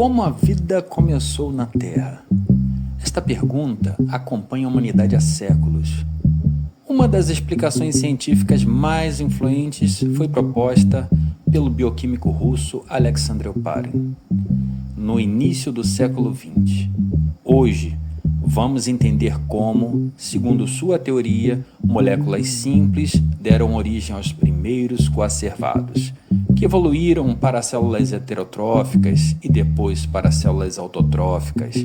Como a vida começou na Terra? Esta pergunta acompanha a humanidade há séculos. Uma das explicações científicas mais influentes foi proposta pelo bioquímico russo Alexander Oparin, no início do século XX. Hoje, vamos entender como, segundo sua teoria, moléculas simples deram origem aos primeiros coacervados, que evoluíram para células heterotróficas e depois para células autotróficas,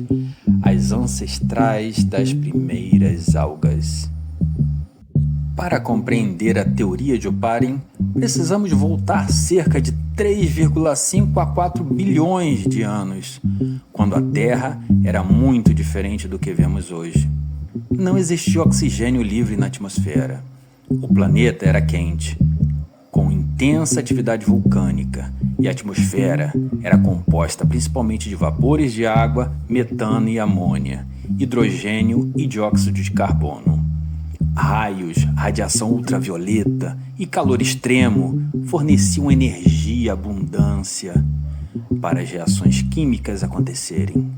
as ancestrais das primeiras algas. Para compreender a teoria de Oparin, precisamos voltar cerca de 3,5 a 4 bilhões de anos, quando a Terra era muito diferente do que vemos hoje. Não existia oxigênio livre na atmosfera. O planeta era quente, com intensa atividade vulcânica, e a atmosfera era composta principalmente de vapores de água, metano e amônia, hidrogênio e dióxido de carbono. Raios, radiação ultravioleta e calor extremo forneciam energia e abundância para as reações químicas acontecerem.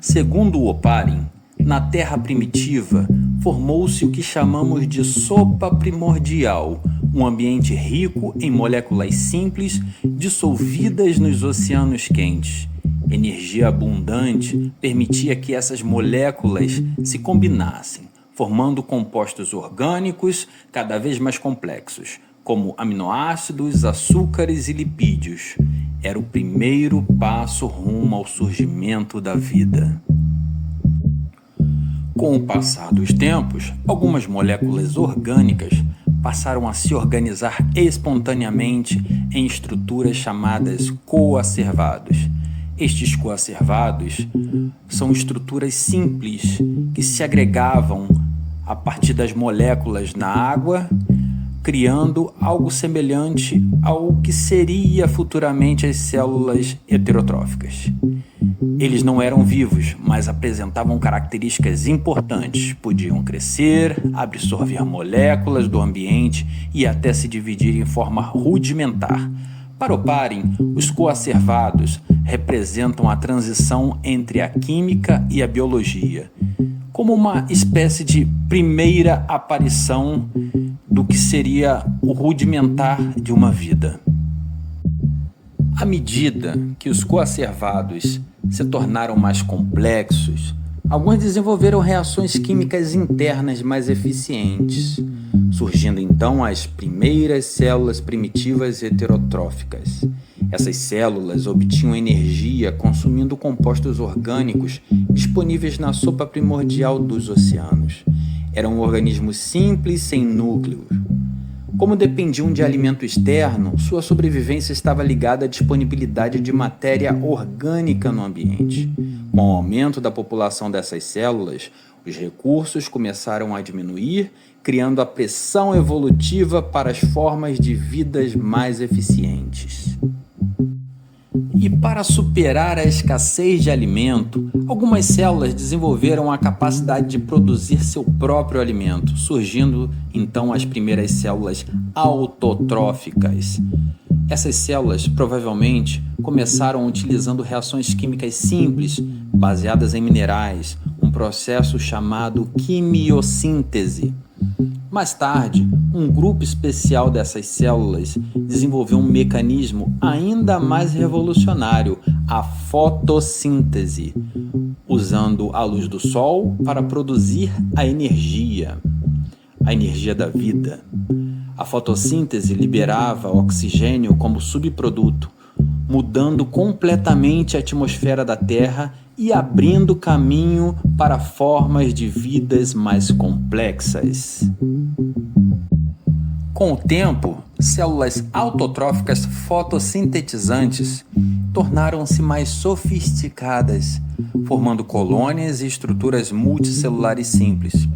Segundo o Oparin, na Terra primitiva formou-se o que chamamos de sopa primordial, um ambiente rico em moléculas simples dissolvidas nos oceanos quentes. Energia abundante permitia que essas moléculas se combinassem, formando compostos orgânicos cada vez mais complexos, como aminoácidos, açúcares e lipídios. Era o primeiro passo rumo ao surgimento da vida. Com o passar dos tempos, algumas moléculas orgânicas passaram a se organizar espontaneamente em estruturas chamadas coacervados. Estes coacervados são estruturas simples que se agregavam a partir das moléculas na água, criando algo semelhante ao que seria futuramente as células heterotróficas. Eles não eram vivos, mas apresentavam características importantes. Podiam crescer, absorver moléculas do ambiente e até se dividir em forma rudimentar. Para Oparin, os coacervados representam a transição entre a química e a biologia, como uma espécie de primeira aparição do que seria o rudimentar de uma vida. À medida que os coacervados se tornaram mais complexos, alguns desenvolveram reações químicas internas mais eficientes, surgindo então as primeiras células primitivas heterotróficas. Essas células obtinham energia consumindo compostos orgânicos disponíveis na sopa primordial dos oceanos. Eram organismos simples sem núcleo. Como dependiam de alimento externo, sua sobrevivência estava ligada à disponibilidade de matéria orgânica no ambiente. Com o aumento da população dessas células, os recursos começaram a diminuir, criando a pressão evolutiva para as formas de vidas mais eficientes. E para superar a escassez de alimento, algumas células desenvolveram a capacidade de produzir seu próprio alimento, surgindo então as primeiras células autotróficas. Essas células provavelmente começaram utilizando reações químicas simples, baseadas em minerais, um processo chamado quimiossíntese. Mais tarde, um grupo especial dessas células desenvolveu um mecanismo ainda mais revolucionário, a fotossíntese, usando a luz do sol para produzir a energia da vida. A fotossíntese liberava oxigênio como subproduto, mudando completamente a atmosfera da Terra e abrindo caminho para formas de vidas mais complexas. Com o tempo, células autotróficas fotossintetizantes tornaram-se mais sofisticadas, formando colônias e estruturas multicelulares simples.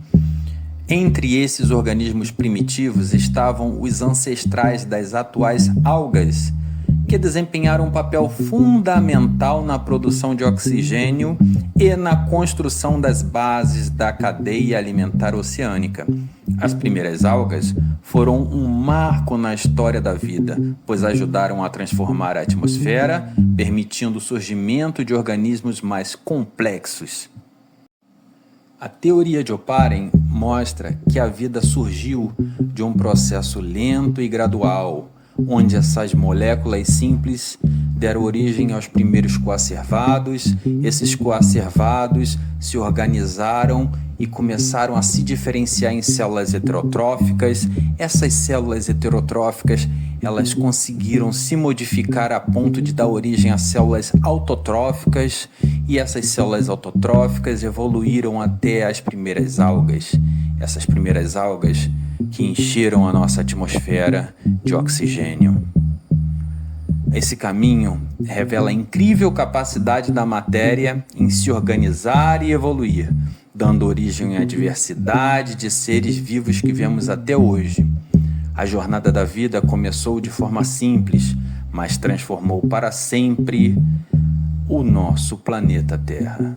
Entre esses organismos primitivos estavam os ancestrais das atuais algas, que desempenharam um papel fundamental na produção de oxigênio e na construção das bases da cadeia alimentar oceânica. As primeiras algas foram um marco na história da vida, pois ajudaram a transformar a atmosfera, permitindo o surgimento de organismos mais complexos. A teoria de Oparin mostra que a vida surgiu de um processo lento e gradual, onde essas moléculas simples deram origem aos primeiros coacervados. Esses coacervados se organizaram e começaram a se diferenciar em células heterotróficas. Essas células heterotróficas, elas conseguiram se modificar a ponto de dar origem a células autotróficas, e essas células autotróficas evoluíram até as primeiras algas. Essas primeiras algas que encheram a nossa atmosfera de oxigênio. Esse caminho revela a incrível capacidade da matéria em se organizar e evoluir, dando origem à diversidade de seres vivos que vemos até hoje. A jornada da vida começou de forma simples, mas transformou para sempre o nosso planeta Terra.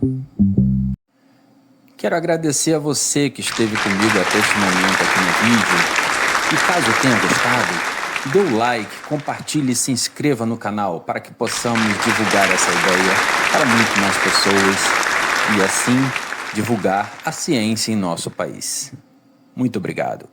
Quero agradecer a você que esteve comigo até este momento aqui no vídeo. E caso tenha gostado, dê o like, compartilhe e se inscreva no canal para que possamos divulgar essa ideia para muito mais pessoas e assim divulgar a ciência em nosso país. Muito obrigado.